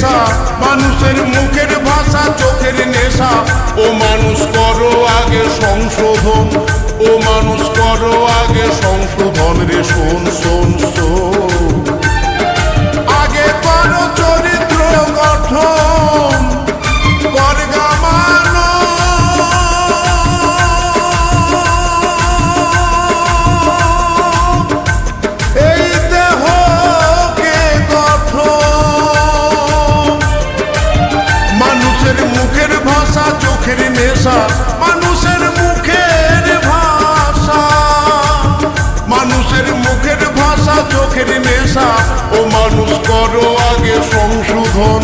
নেশা, মানুষের মুখের ভাষা চোখের নেশা। ও মানুষ করো আগে সংশোধন, ও মানুষ করো আগে সংশোধন রে শোন শোন শোন। আগে করো চরিত্র গঠন, করগা মানো এই দেহকে গঠন। মানুষের মুখের ভাষা চোখের নেশা, মানুষের মুখের ভাষা, মানুষের মুখের ভাষা চোখের নেশা। ও মানুষ করো আগে সংশোধন,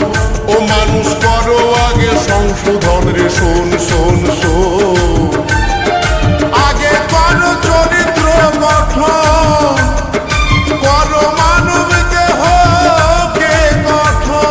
ও মানুষ করো আগে সংশোধন রে শোন শোন শোন। আগে করো চরিত্র গঠন, করো মানব দেহকে গঠন।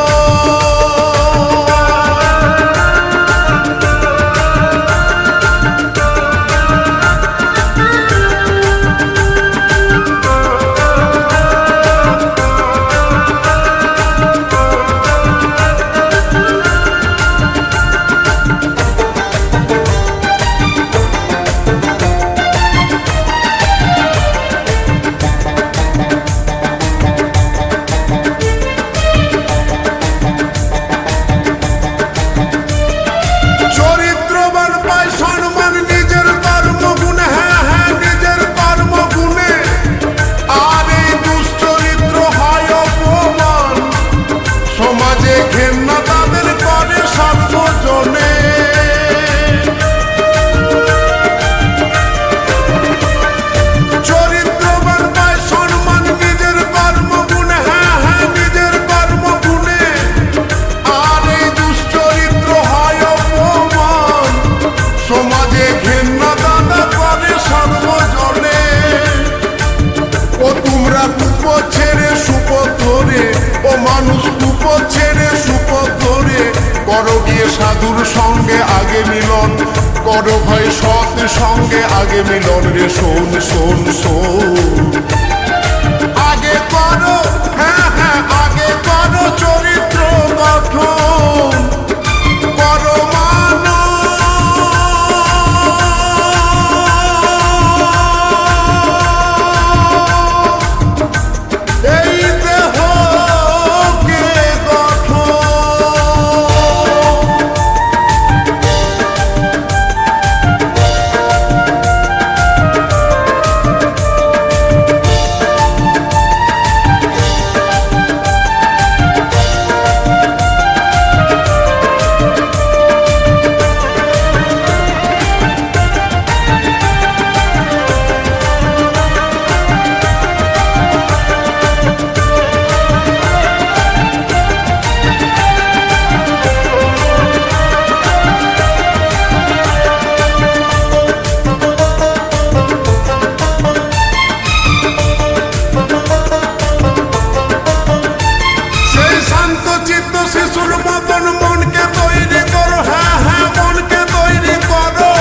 করো গিয়ে সাধুর সঙ্গে আগে মিলন, করো ভাই সৎ সঙ্গে আগে মিলন রে শোন শোন শোন। আগে করো হ্যাঁ হ্যাঁ আগে করো চরিত্র গঠন, করো মানো এই দেহকে গঠন। শিশুর মতন মনকে তৈরি করো, হ্যাঁ হ্যাঁ মনকে তৈরি করো।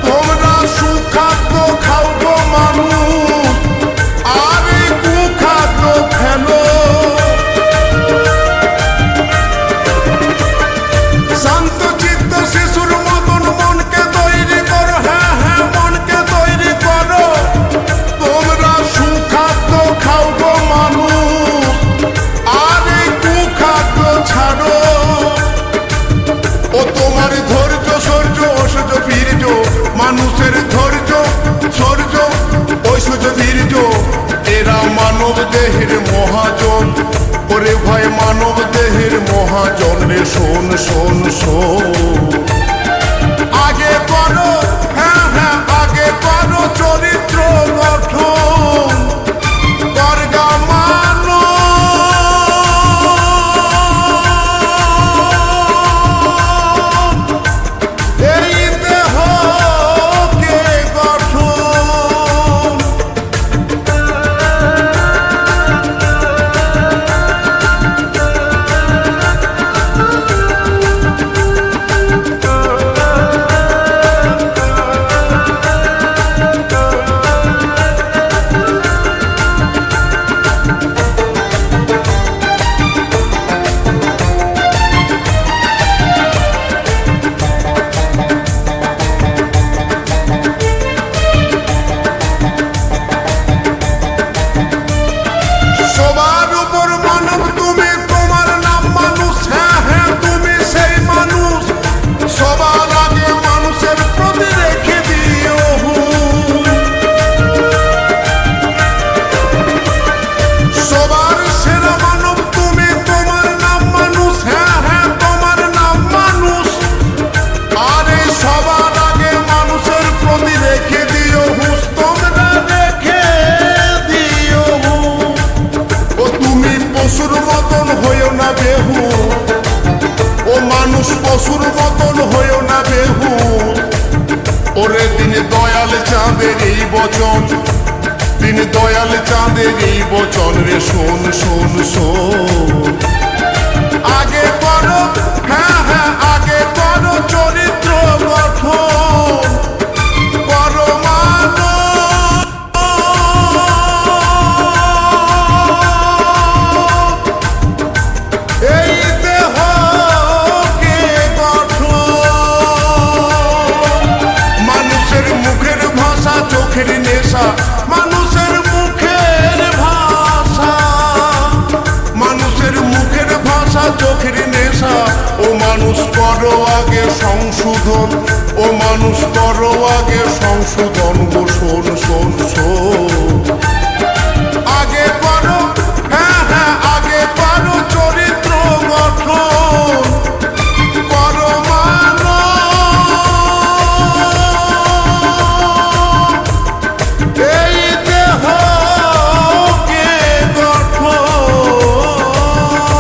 তোমরা সুখাদ্য খাও গো মানুষ, আর কুখাদ্য খেলো। শান্ত চিত্ত শিশুর মতন মনকে তৈরি করো, হ্যাঁ হ্যাঁ মনকে তৈরি করো। তোমরা সুখাদ্য খাও গো মানুষ, আর কুখাদ্য ছাড়ো। ও তোমার ধৈর্য সৌর্য ঐশ্বর্য বীর্য, মানুষের ধৈর্য সৌর্য ঐশ্বর্য বীর্য, এরা মানব দেহের মহাজন। ওরে ভাই মানব দেহের মহাজন রে শোন শোন শোন। আগে করো হ্যাঁ হ্যাঁ আগে করো চরিত্র গঠন, করগা মানো এই দেহকে গঠন। না বেহু, ও মানুষ পশুর মতন হয়েও না বেহু। ওরে দিন দয়াল চাঁদের এই বচন, দিন দয়াল চাঁদের এই বচন রে শোন শোন শোন। আগে করো, হ্যাঁ হ্যাঁ আগে করো চরিত্র গঠন, করো মানব এই দেহকে গঠন। মানুষের মুখের ভাষা চোখের নেশা, মানুষের মুখের ভাষা, মানুষের মুখের ভাষা চোখের নেশা। ও মানুষ করো আগে সংশোধন, ও মানুষ করো আগে সংশোধন গো শোন শোন শোন।